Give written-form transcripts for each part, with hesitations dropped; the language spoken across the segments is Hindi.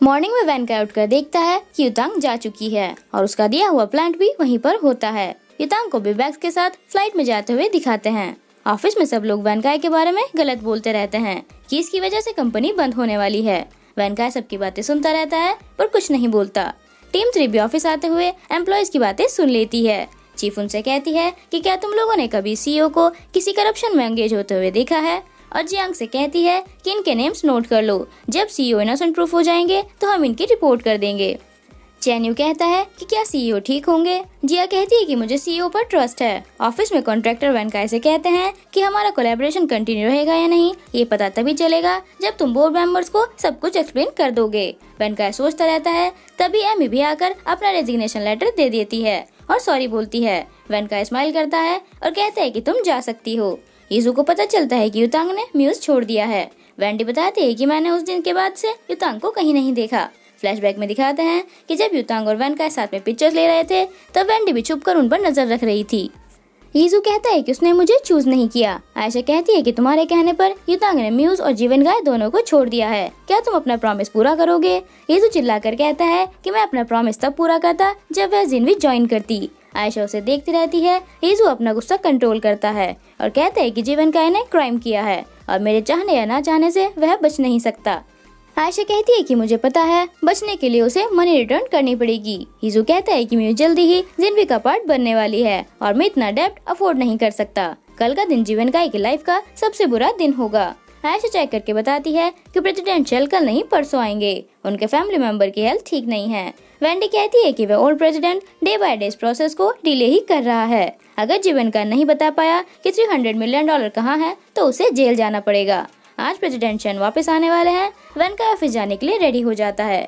मॉर्निंग में वैनकाय उठकर देखता है कि युतांग जा चुकी है और उसका दिया हुआ प्लांट भी वहीं पर होता है। युतांग को भी बैग्स के साथ फ्लाइट में जाते हुए दिखाते हैं। ऑफिस में सब लोग वैनकाय के बारे में गलत बोलते रहते हैं कि इसकी वजह से कंपनी बंद होने वाली है। वैनकाय सबकी बातें सुनता रहता है पर कुछ नहीं बोलता। टीम 3 भी ऑफिस आते हुए एम्प्लॉयज की बातें सुन लेती है। चीफ उनसे कहती है कि क्या तुम लोगों ने कभी सीईओ को किसी करप्शन में एंगेज होते हुए देखा है, और जियांग से कहती है कि इनके नेम्स नोट कर लो, जब सीईओ इनोसेंट प्रूफ हो जाएंगे तो हम इनकी रिपोर्ट कर देंगे। चैन्यू कहता है कि क्या सीईओ ठीक होंगे। जिया कहती है कि मुझे सीईओ पर ट्रस्ट है। ऑफिस में कॉन्ट्रैक्टर वैनकाय से कहते हैं कि हमारा कोलैबोरेशन कंटिन्यू रहेगा या नहीं, ये पता तभी चलेगा जब तुम बोर्ड मेंबर्स को सब कुछ एक्सप्लेन कर दोगे। वैनकाय सोचता रहता है, तभी एमी भी आकर अपना रेजिग्नेशन लेटर दे देती है और सॉरी बोलती है। वैनकाय स्माइल करता है और कहता है कि तुम जा सकती हो। यीजू को पता चलता है कि युतांग ने म्यूज छोड़ दिया है। वैंडी बताती है कि मैंने उस दिन के बाद से युतांग को कहीं नहीं देखा। फ्लैशबैक में दिखाते हैं कि जब युतांग और वैनकाय साथ में पिक्चर्स ले रहे थे तब वैंडी भी छुपकर उन पर नजर रख रही थी। यीजू कहता है कि उसने मुझे चूज नहीं किया। आयशा कहती है कि तुम्हारे कहने पर युतांग ने म्यूज और जीवन गाय दोनों को छोड़ दिया है, क्या तुम अपना प्रॉमिस पूरा करोगे। यीजू चिल्लाकर कहता है कि मैं अपना प्रॉमिस तब पूरा करता जब वह जिनवी ज्वाइन करती। आयशा उसे देखती रहती है। यीजू अपना गुस्सा कंट्रोल करता है और कहता है कि जीवन गाय ने क्राइम किया है और मेरे चाहने या ना चाहने से वह बच नहीं सकता। आयशा कहती है कि मुझे पता है, बचने के लिए उसे मनी रिटर्न करनी पड़ेगी। यीजू कहता है कि म्यूज जल्दी ही जिनवी का पार्ट बनने वाली है और मैं इतना डेब्ट अफोर्ड नहीं कर सकता। कल का दिन जीवन गाय की लाइफ का सबसे बुरा दिन होगा। आयशा चेक करके बताती है कि प्रेसिडेंट शेल कल नहीं परसों आएंगे। उनके फैमिली मेंबर की हेल्थ ठीक नहीं है। वैंडी कहती है कि वह old president day by day process को डिले ही कर रहा है। अगर जीवन का नहीं बता पाया कि $300 मिलियन कहाँ है तो उसे जेल जाना पड़ेगा। आज प्रेसिडेंट चेन वापस आने वाले हैं। वैनकाय ऑफिस जाने के लिए रेडी हो जाता है।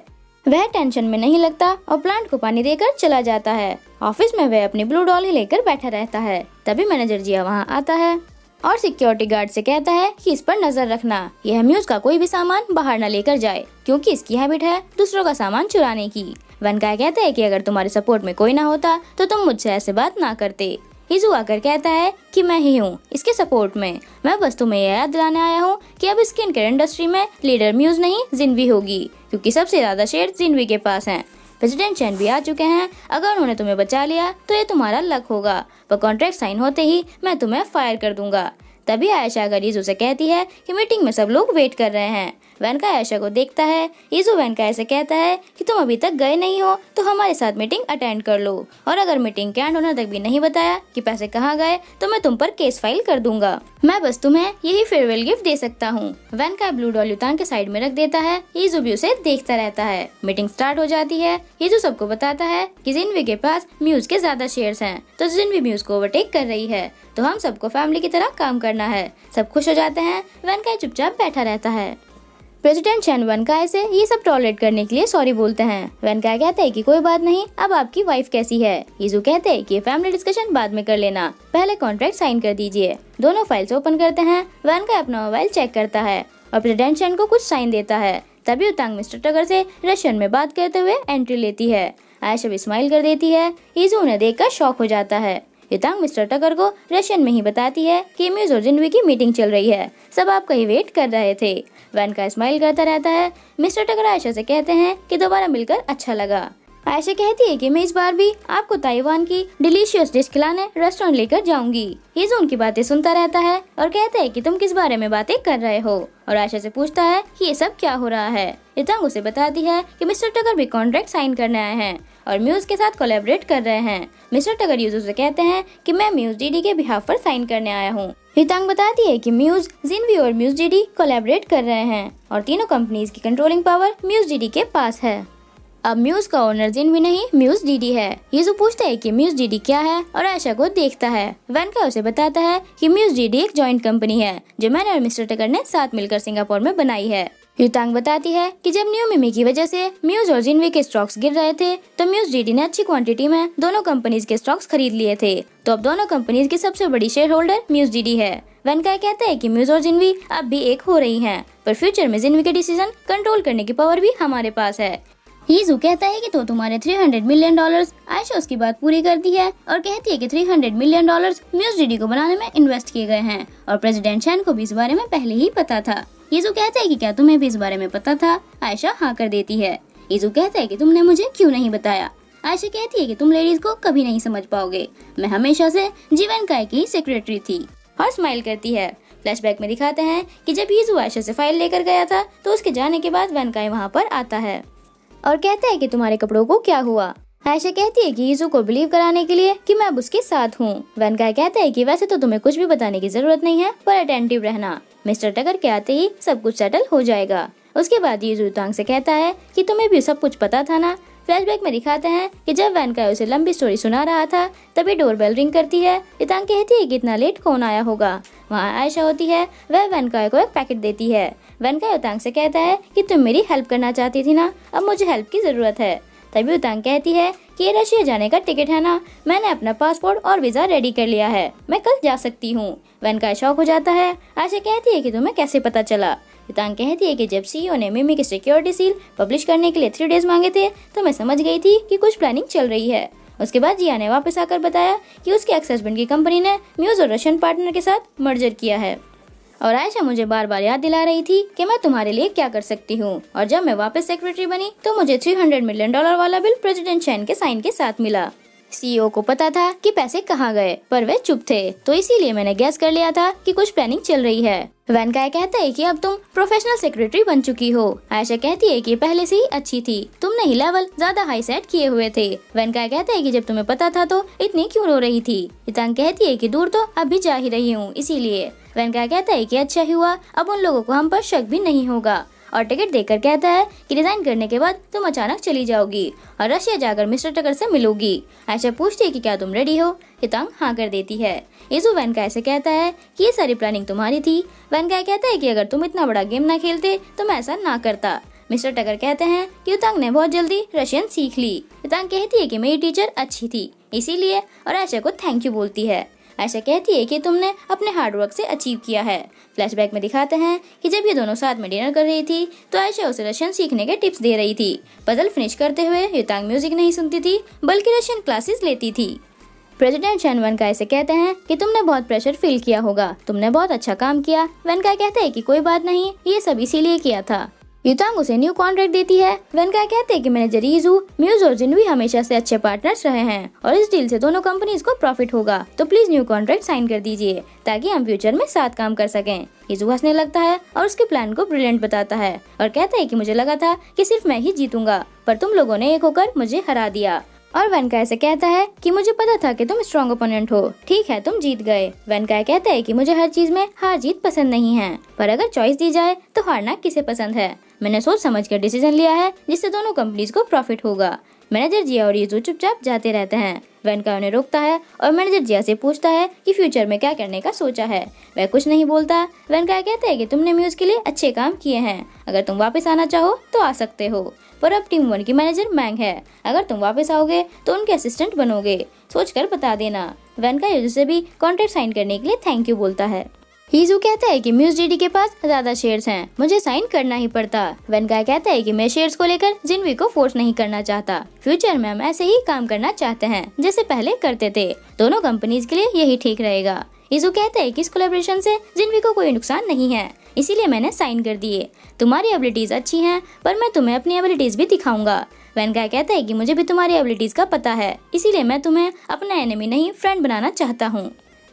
वह टेंशन में नहीं लगता और प्लांट को पानी देकर चला जाता है। ऑफिस में वह अपनी ब्लू डॉल ही लेकर बैठा रहता है। तभी मैनेजर जिया वहाँ आता है और सिक्योरिटी गार्ड से कहता है कि इस पर नजर रखना, यह म्यूज का कोई भी सामान बाहर न लेकर जाए क्योंकि इसकी हैबिट है दूसरों का सामान चुराने की। वैनकाय कहता है कि अगर तुम्हारे सपोर्ट में कोई ना होता तो तुम मुझसे ऐसे बात ना करते। यीजू आकर कहता है कि मैं ही हूँ इसके सपोर्ट में। मैं बस तुम्हें यह याद दिलाने आया हूँ कि अब स्किन केयर इंडस्ट्री में लीडर म्यूज नहीं जिनवी होगी, क्योंकि सबसे ज्यादा शेयर जिनवी के पास हैं। प्रेसिडेंट चैन भी आ चुके हैं। अगर उन्होंने तुम्हें बचा लिया तो ये तुम्हारा लक होगा, पर कॉन्ट्रैक्ट साइन होते ही मैं तुम्हें फायर कर दूंगा। तभी आयशा अगर यीजू से कहती है कि मीटिंग में सब लोग वेट कर रहे हैं। वैनकाय आयशा को देखता है। यीजू वैनकाय से कहता है कि तुम अभी तक गए नहीं हो तो हमारे साथ मीटिंग अटेंड कर लो, और अगर मीटिंग के एंड होने तक भी नहीं बताया कि पैसे कहाँ गए तो मैं तुम पर केस फाइल कर दूंगा। मैं बस तुम्हें यही फेयरवेल गिफ्ट दे सकता हूँ। वैनकाय ब्लू डॉल युतांग के साइड में रख देता है। यीजू भी उसे देखता रहता है। मीटिंग स्टार्ट हो जाती है। यीजू सबको बताता है कि जिनवी के पास म्यूज के ज्यादा शेयर्स हैं, तो जिनवी म्यूज को ओवरटेक कर रही है, तो हम सबको फैमिली की तरह काम करना है। सब खुश हो जाते हैं। वैनकाय चुपचाप बैठा रहता है। प्रेसिडेंट चैन वैनकाय से ये सब टॉलरेट करने के लिए सॉरी बोलते हैं। वैनकाय कहते हैं कि कोई बात नहीं, अब आपकी वाइफ कैसी है। यीजू कहते हैं कि फैमिली डिस्कशन बाद में कर लेना, पहले कॉन्ट्रैक्ट साइन कर दीजिए। दोनों फाइल्स ओपन करते हैं। वैनकाय अपना मोबाइल चेक करता है और प्रेसिडेंट चैन को कुछ साइन देता है। तभी युतांग मिस्टर टगर से रशियन में बात करते हुए एंट्री लेती है। आयशा भी स्माइल कर देती है। यीजू उन्हें देखकर शॉक हो जाता है। युतांग मिस्टर टगर को रशियन में ही बताती है कि म्यूज और जिनवी की मीटिंग चल रही है, सब आपका ही वेट कर रहे थे। वैनकाय स्माइल करता रहता है। मिस्टर टगर आयशा से कहते हैं कि दोबारा मिलकर अच्छा लगा। आयशा कहती है कि मैं इस बार भी आपको ताइवान की डिलीशियस डिश खिलाने रेस्टोरेंट लेकर जाऊंगी। यीजू उनकी बातें सुनता रहता है और कहता है कि तुम किस बारे में बातें कर रहे हो, और आयशा से पूछता है कि ये सब क्या हो रहा है। युतांग उसे बताती है कि मिस्टर टगर भी कॉन्ट्रैक्ट साइन करने आए हैं और म्यूज के साथ कोलैबोरेट कर रहे हैं। मिस्टर टगर यीजू से कहते हैं कि मैं म्यूज डीडी के बिहाफ पर साइन करने आया हूँ। युतांग बताती है कि म्यूज, जिनवी और म्यूज डीडी कोलैबोरेट कर रहे हैं और तीनों कंपनीज की कंट्रोलिंग पावर म्यूज डीडी के पास है। अब म्यूज का ओनर जिनवी नहीं म्यूज डीडी है। यीजू पूछता है कि म्यूज डीडी क्या है और आयशा को देखता है। वैनकाय उसे बताता है कि म्यूज डीडी एक जॉइंट कंपनी है जो मैंने और मिस्टर टगर ने साथ मिलकर सिंगापुर में बनाई है। युतांग बताती है कि जब न्यू मिमी की वजह से म्यूज और जिनवी के स्टॉक्स गिर रहे थे तो म्यूज डीडी ने अच्छी क्वांटिटी में दोनों कंपनीज के स्टॉक्स खरीद लिए थे, तो अब दोनों कंपनीज की सबसे बड़ी शेयर होल्डर म्यूज डीडी है। वैनकाय कहता है कि म्यूज और जिनवी अब भी एक हो रही हैं, पर फ्यूचर में जिनवी के डिसीजन कंट्रोल करने की पावर भी हमारे पास है। यीजू कहता है कि तो तुम्हारे $300 मिलियन। आयशा उसकी बात पूरी करती है और कहती है कि $300 मिलियन म्यूज डीडी को बनाने में इन्वेस्ट किए गए हैं और प्रेसिडेंट चैन को भी इस बारे में पहले ही पता था। यीजू कहता है कि क्या तुम्हें भी इस बारे में पता था? आयशा हाँ कर देती है। यीजू कहता है कि तुमने मुझे क्यों नहीं बताया? आयशा कहती है कि तुम लेडीज को कभी नहीं समझ पाओगे, मैं हमेशा से जीवन काय की सेक्रेटरी थी, और स्माइल करती है। फ्लैशबैक में दिखाते हैं कि जब यीजू आयशा से फाइल लेकर गया था तो उसके जाने के बाद वैनकाय वहाँ पर आता है और कहता है कि तुम्हारे कपड़ों को क्या हुआ? आयशा कहती है कि यीजू को बिलीव कराने के लिए कि मैं अब उसके साथ हूँ। वैनकाय कहता है कि वैसे तो तुम्हें कुछ भी बताने की जरूरत नहीं है, पर अटेंटिव रहना, मिस्टर टगर के आते ही सब कुछ सेटल हो जाएगा। उसके बाद यीजू युतांग से कहता है कि तुम्हें भी सब कुछ पता था ना। फ्लैशबैक में दिखाते हैं कि जब वैनकाय उसे लंबी स्टोरी सुना रहा था तभी डोरबेल रिंग करती है। युतांग कहती है कि इतना लेट कौन आया होगा। वहाँ आयशा होती है, वह वैनकाय को एक पैकेट देती है। वैनकाय युतांग से कहता है कि तुम मेरी हेल्प करना चाहती थी ना, अब मुझे हेल्प की जरूरत है। तभी युतांग कहती है कि ये रशिया जाने का टिकट है ना, मैंने अपना पासपोर्ट और वीजा रेडी कर लिया है, मैं कल जा सकती हूँ। वैनकाय शॉक हो जाता है। आयशा कहती है कि तुम्हें कैसे पता चला? युतांग कहती है कि जब सीईओ ने मिमी की सिक्योरिटी सील पब्लिश करने के लिए 3 डेज मांगे थे तो मैं समझ गई थी कि कुछ प्लानिंग चल रही है। उसके बाद जिया ने वापस आकर बताया कि उसके एक्स हस्बैंड की कंपनी ने म्यूज और रशियन पार्टनर के साथ मर्जर किया है, और आयशा मुझे बार बार याद दिला रही थी कि मैं तुम्हारे लिए क्या कर सकती हूँ। और जब मैं वापस सेक्रेटरी बनी तो मुझे $300 मिलियन वाला बिल प्रेसिडेंट चैन के साइन के साथ मिला। सीईओ को पता था कि पैसे कहाँ गए, पर वे चुप थे, तो इसीलिए मैंने गैस कर लिया था कि कुछ प्लानिंग चल रही है। वैनकाय कहता है कि अब तुम प्रोफेशनल सेक्रेटरी बन चुकी हो। आयशा कहती है कि पहले से ही अच्छी थी, तुमने ही लेवल ज्यादा हाई सेट किए हुए थे। वैनकाय कहता है कि जब तुम्हें पता था तो इतनी क्यों रो रही थी? युतांग कहती है कि दूर तो अब भी जा ही रही हूँ, इसीलिए। वैनकाय कहता है कि अच्छा ही हुआ, अब उन लोगों को हम पर शक भी नहीं होगा, और टिकट देकर कहता है कि रिजाइन करने के बाद तुम अचानक चली जाओगी और रशिया जाकर मिस्टर टगर से मिलोगी। आयशा पूछती है कि क्या तुम रेडी हो? युतांग हाँ कर देती है। यीजू वैनकाय से कहता है कि ये सारी प्लानिंग तुम्हारी थी। वैनकाय कहता है कि अगर तुम इतना बड़ा गेम ना खेलते तो मैं ऐसा ना करता। मिस्टर टगर कहते हैं कि युतांग ने बहुत जल्दी रशियन सीख ली। युतांग कहती है कि मेरी टीचर अच्छी थी इसीलिए, और आयशा को थैंक यू बोलती है। आयशा कहती है कि तुमने अपने हार्डवर्क से अचीव किया है। फ्लैशबैक में दिखाते हैं कि जब ये दोनों साथ में डिनर कर रही थी तो आयशा उसे रशियन सीखने के टिप्स दे रही थी। पजल फिनिश करते हुए युतांग म्यूजिक नहीं सुनती थी बल्कि रशियन क्लासेस लेती थी। प्रेसिडेंट चैन वैनकाय से कहते हैं कि तुमने बहुत प्रेशर फील किया होगा, तुमने बहुत अच्छा काम किया। वैनकाय कहते हैं कि कोई बात नहीं, ये सब इसीलिए किया था। युतांग उसे न्यू कॉन्ट्रैक्ट देती है। वैनकाय कहते हैं कि मैनेजर यीजू, म्यूज और जिनवी हमेशा से अच्छे पार्टनर्स रहे हैं और इस डील से दोनों कंपनीज को प्रॉफिट होगा, तो प्लीज न्यू कॉन्ट्रैक्ट साइन कर दीजिए ताकि हम फ्यूचर में साथ काम कर सकें। यीजू हंसने लगता है और उसके प्लान को ब्रिलियंट बताता है और कहता है कि मुझे लगा था कि सिर्फ मैं ही जीतूंगा, पर तुम लोगों ने एक होकर मुझे हरा दिया। और वैनकाय से कहता है कि मुझे पता था कि तुम स्ट्रॉन्ग ओपोनेंट हो, ठीक है तुम जीत गए। वैनकाय कहता है कि मुझे हर चीज में हार जीत पसंद नहीं है, पर अगर चॉइस दी जाए तो हारना किसे पसंद है। मैंने सोच समझ कर डिसीजन लिया है जिससे दोनों कंपनीज को प्रॉफिट होगा। मैनेजर जिया और यीजू चुपचाप जाते रहते हैं। वैनकाय उन्हें रोकता है और मैनेजर जिया से पूछता है कि फ्यूचर में क्या करने का सोचा है। वह कुछ नहीं बोलता। वैनकाय कहते हैं कि तुमने म्यूज के लिए अच्छे काम किए हैं, अगर तुम वापस आना चाहो तो आ सकते हो, पर अब टीम 1 की मैनेजर मैंग है, अगर तुम वापस आओगे तो उनके असिस्टेंट बनोगे, सोचकर बता देना। वैनकाय यीजू से भी कॉन्ट्रैक्ट साइन करने के लिए थैंक यू बोलता है। यीजू कहता है कि म्यूज डीडी के पास ज्यादा शेयर्स हैं, मुझे साइन करना ही पड़ता। वैनकाय कहता है कि मैं शेयर्स को लेकर जिनवी को फोर्स नहीं करना चाहता, फ्यूचर में हम ऐसे ही काम करना चाहते हैं जैसे पहले करते थे, दोनों कंपनीज के लिए यही ठीक रहेगा। यीजू कहता है कि इस कोलैबोरेशन से जिनवी को कोई नुकसान नहीं है, इसीलिए मैंने साइन कर दिए। तुम्हारी एबिलिटीज अच्छी हैं, पर मैं तुम्हें अपनी एबिलिटीज भी दिखाऊंगा। वैनकाय कहता है कि मुझे भी तुम्हारी एबिलिटीज का पता है, इसीलिए मैं तुम्हें अपना एनिमी नहीं फ्रेंड बनाना चाहता हूँ।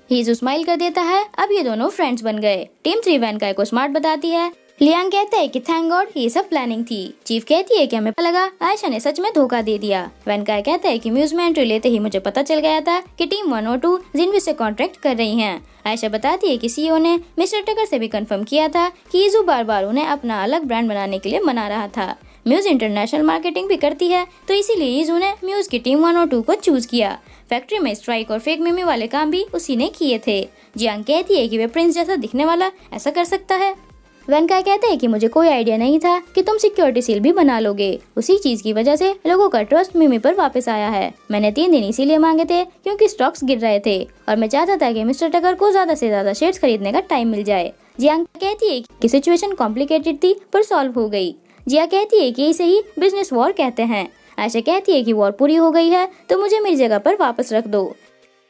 यीजू स्माइल कर देता है। अब ये दोनों फ्रेंड्स बन गए। टीम 3 वैनकाय को स्मार्ट बताती है। लियांग कहता है कि थैंक गॉड ये सब प्लानिंग थी। चीफ कहती है कि हमें पता लगा आयशा ने सच में धोखा दे दिया। वैनकाय कहता है कि म्यूज में एंट्री लेते ही मुझे पता चल गया था कि टीम 1 और 2 जिनवी से कॉन्ट्रैक्ट कर रही हैं। आयशा बताती है कि सीईओ ने मिस्टर टगर से भी कंफर्म किया था कि यीजू बार बार उन्हें अपना अलग ब्रांड बनाने के लिए मना रहा था। म्यूज इंटरनेशनल मार्केटिंग भी करती है, तो इसीलिए यीजू ने म्यूज की टीम 1 और 2 को चूज किया। फैक्ट्री में स्ट्राइक और फेक मिमी वाले काम भी उसी ने किए थे। जियांग कहती है कि वे प्रिंस जैसा दिखने वाला ऐसा कर सकता है। वैनकाय कहते हैं कि मुझे कोई आइडिया नहीं था कि तुम सिक्योरिटी सील भी बना लोगे, उसी चीज की वजह से लोगों का ट्रस्ट मिमी पर वापस आया है। मैंने 3 दिन इसीलिए मांगे थे क्योंकि स्टॉक्स गिर रहे थे और मैं चाहता था कि मिस्टर टगर को ज्यादा से ज्यादा शेयर्स खरीदने का टाइम मिल जाए। जियांग कहती है कि सिचुएशन कॉम्प्लिकेटेड थी पर सॉल्व हो गई। जिया कहती है कि इसे ही बिजनेस वॉर कहते हैं। आयशा कहती है कि वॉर पूरी हो गई है तो मुझे मेरी जगह पर वापस रख दो।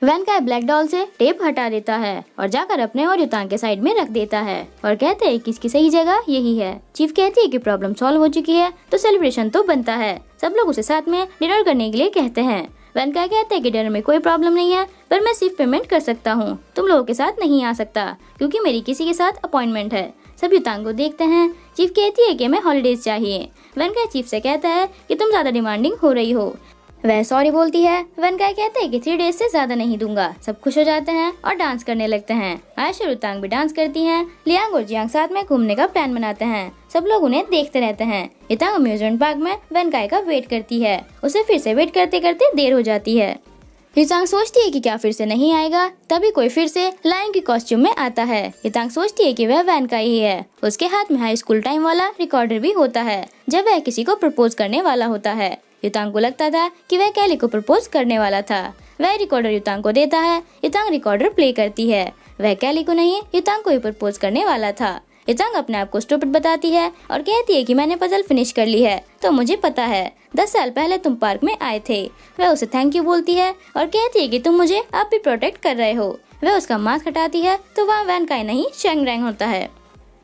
वैनकाय ब्लैक डॉल से टेप हटा देता है और जाकर अपने और युतांग के साइड में रख देता है और कहते हैं कि इसकी सही जगह यही है। चीफ कहती है कि प्रॉब्लम सॉल्व हो चुकी है तो सेलिब्रेशन तो बनता है। सब लोग उसे साथ में डिनर करने के लिए कहते हैं। वैनकाय कहते हैं कि डिनर में कोई प्रॉब्लम नहीं है, पर मैं सिर्फ पेमेंट कर सकता हूँ, तुम लोगों के साथ नहीं आ सकता क्योंकि मेरी किसी के साथ अपॉइंटमेंट है। सब युतांग को देखते हैं। चीफ कहती है कि हमें हॉलीडेज चाहिए। वैनकाय चीफ से कहता है कि तुम ज्यादा डिमांडिंग हो रही हो। वह सॉरी बोलती है। वैनकाय कहते हैं कि 3 डेज से ज्यादा नहीं दूंगा। सब खुश हो जाते हैं और डांस करने लगते हैं। आयशा और युतांग भी डांस करती हैं। लियांग और जियांग साथ में घूमने का प्लान बनाते हैं। सब लोग उन्हें देखते रहते हैं। युतांग अम्यूजमेंट पार्क में वैनकाय का वेट करती है। उसे फिर से वेट करते करते देर हो जाती है। युतांग सोचती है कि क्या फिर से नहीं आएगा, तभी कोई फिर से लायन की कॉस्ट्यूम में आता है। युतांग सोचती है कि वह वैनकाय ही है। उसके हाथ में हाई स्कूल टाइम वाला रिकॉर्डर भी होता है जब वह किसी को प्रपोज करने वाला होता है। युतांग को लगता था कि वह कैली को प्रपोज करने वाला था। वह रिकॉर्डर युतांग को देता है। युतांग रिकॉर्डर प्ले करती है। वह कैली को नहीं, युतांग को ही प्रपोज करने वाला था। युतांग अपने आप को स्टूपिड बताती है और कहती है कि मैंने पजल फिनिश कर ली है, तो मुझे पता है 10 साल पहले तुम पार्क में आए थे। वह उसे थैंक यू बोलती है और कहती है कि तुम मुझे अब भी प्रोटेक्ट कर रहे हो। वह उसका मास्क हटाती है तो वहाँ वैनकाय नहीं शेंग रैंग होता है।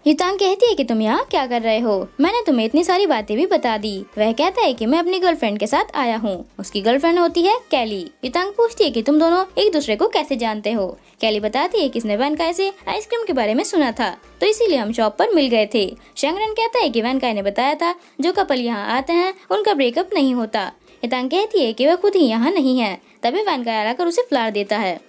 युतांग कहती है कि तुम यहाँ क्या कर रहे हो, मैंने तुम्हें इतनी सारी बातें भी बता दी। वह कहता है कि मैं अपनी गर्लफ्रेंड के साथ आया हूँ। उसकी गर्लफ्रेंड होती है कैली। युतांग पूछती है कि तुम दोनों एक दूसरे को कैसे जानते हो। कैली बताती है कि इसने वैनकाय से आइसक्रीम के बारे में सुना था तो इसीलिए हम शॉप पर मिल गए थे। शेंगरन कहता है कि वैनकाय ने बताया था जो कपल यहाँ आते हैं उनका ब्रेकअप नहीं होता। युतांग कहती है कि वह खुद ही यहाँ नहीं है। तभी वैनकाय आकर उसे फ्लावर देता है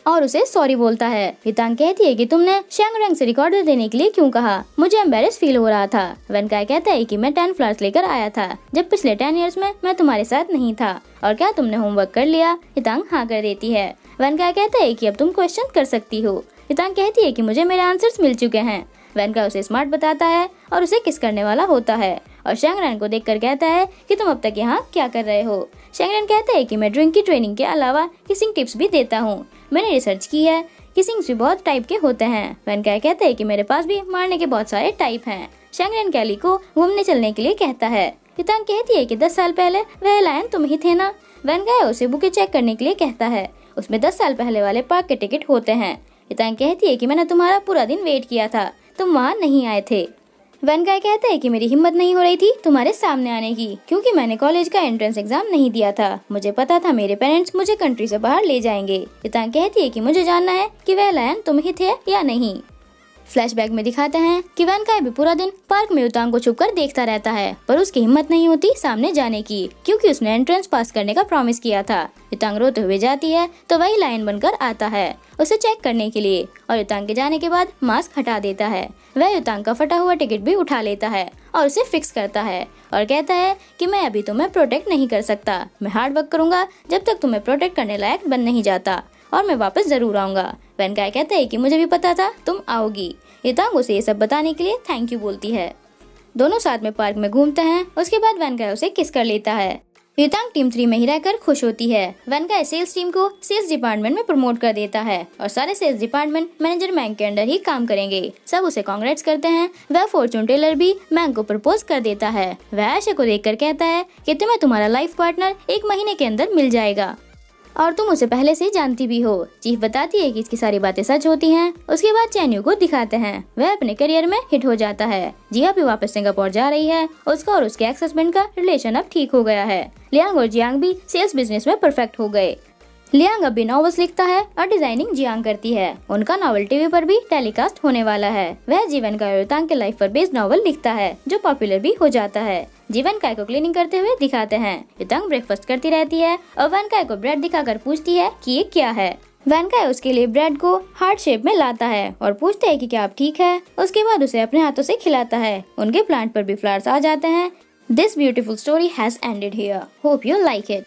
और उसे सॉरी बोलता है। युतांग कहती है कि तुमने शेंगरंग से रिकॉर्डर देने के लिए क्यों कहा, मुझे एम्बेरस फील हो रहा था। वैनकाय कहता है कि मैं 10 फ्लावर्स लेकर आया था जब पिछले 10 इयर्स में मैं तुम्हारे साथ नहीं था। और क्या तुमने होमवर्क कर लिया। युतांग हाँ कर देती है। वैनकाय कहता है कि अब तुम क्वेश्चन कर सकती हो। युतांग कहती है कि मुझे मेरे आंसर्स मिल चुके हैं। वैनकाय उसे स्मार्ट बताता है और उसे किस करने वाला होता है और शेंगरन को देखकर कहता है कि तुम अब तक यहाँ क्या कर रहे हो। शेंगरन कहता है कि मैं ड्रिंक की ट्रेनिंग के अलावा किसिंग टिप्स भी देता हूँ। मैंने रिसर्च की है, किसिंग्स भी बहुत टाइप के होते हैं। वैनकाय कहता है कि मेरे पास भी मारने के बहुत सारे टाइप हैं। शेंगरन कैली को घूमने चलने के लिए कहता है। युतांग कहती है कि 10 साल पहले वह लायन तुम ही थे ना। वैनकाय उसे बुके चेक करने के लिए कहता है। उसमें 10 साल पहले वाले पार्क के टिकट होते हैं। युतांग कहती है कि मैंने तुम्हारा पूरा दिन वेट किया था, तुम वहाँ नहीं आए थे। वैनकाय कहता है कि मेरी हिम्मत नहीं हो रही थी तुम्हारे सामने आने की क्योंकि मैंने कॉलेज का एंट्रेंस एग्जाम नहीं दिया था। मुझे पता था मेरे पेरेंट्स मुझे कंट्री से बाहर ले जाएंगे। युतांग कहती है कि मुझे जानना है कि वह लायन तुम ही थे या नहीं। फ्लैशबैक में दिखाते हैं कि वैनकाय भी पूरा दिन पार्क में युतांग को छुपकर देखता रहता है, पर उसकी हिम्मत नहीं होती सामने जाने की क्योंकि उसने एंट्रेंस पास करने का प्रॉमिस किया था। युतांग रोते हुए जाती है तो वही लायन बनकर आता है उसे चेक करने के लिए और युतांग के जाने के बाद मास्क हटा देता है। वह युतांग का फटा हुआ टिकट भी उठा लेता है और उसे फिक्स करता है और कहता है कि मैं अभी तुम्हें प्रोटेक्ट नहीं कर सकता, मैं हार्ड वर्क करूंगा जब तक तुम्हें प्रोटेक्ट करने लायक बन नहीं जाता और मैं वापस जरूर आऊंगा। वैनकाय कहता है कि मुझे भी पता था तुम आओगी। युतांग उसे ये सब बताने के लिए थैंक यू बोलती है। दोनों साथ में पार्क में घूमते हैं। उसके बाद वैनकाय उसे किस कर लेता है। युतांग टीम 3 में ही रहकर खुश होती है। वैनकाय सेल्स टीम को सेल्स डिपार्टमेंट में प्रमोट कर देता है और सारे सेल्स डिपार्टमेंट मैनेजर मैंग के अंडर ही काम करेंगे। सब उसे कांग्रेट्स करते हैं। वह फॉर्चून टेलर भी मैंग को प्रपोज कर देता है। वह आयशा को देखकर कहता है कि तुम्हें तुम्हारा लाइफ पार्टनर 1 महीने के अंदर मिल जाएगा और तुम उसे पहले से जानती भी हो। चीफ बताती है कि इसकी सारी बातें सच होती हैं। उसके बाद चैन्यू को दिखाते हैं। वह अपने करियर में हिट हो जाता है। जिया भी वापस सिंगापुर जा रही है। उसका और उसके एक्स हस्बैंड का रिलेशन अब ठीक हो गया है। लियांग और जियांग भी सेल्स बिजनेस में परफेक्ट हो गए। लियांग अब भी नॉवेल्स लिखता है और डिजाइनिंग जियांग करती है। उनका नॉवल टीवी पर भी टेलीकास्ट होने वाला है। वह जीवन का युतांग के लाइफ पर बेस्ड नॉवल लिखता है जो पॉपुलर भी हो जाता है। जीवन काय को क्लीनिंग करते हुए दिखाते हैं। युतांग ब्रेकफास्ट करती रहती है और वैनकाय को ब्रेड दिखाकर पूछती है कि ये क्या है। वैनकाय उसके लिए ब्रेड को हार्ट शेप में लाता है और पूछता है कि क्या आप ठीक है। उसके बाद उसे अपने हाथों से खिलाता है। उनके प्लांट पर भी फ्लावर्स आ जाते हैं। This beautiful story has ended here. Hope you like it.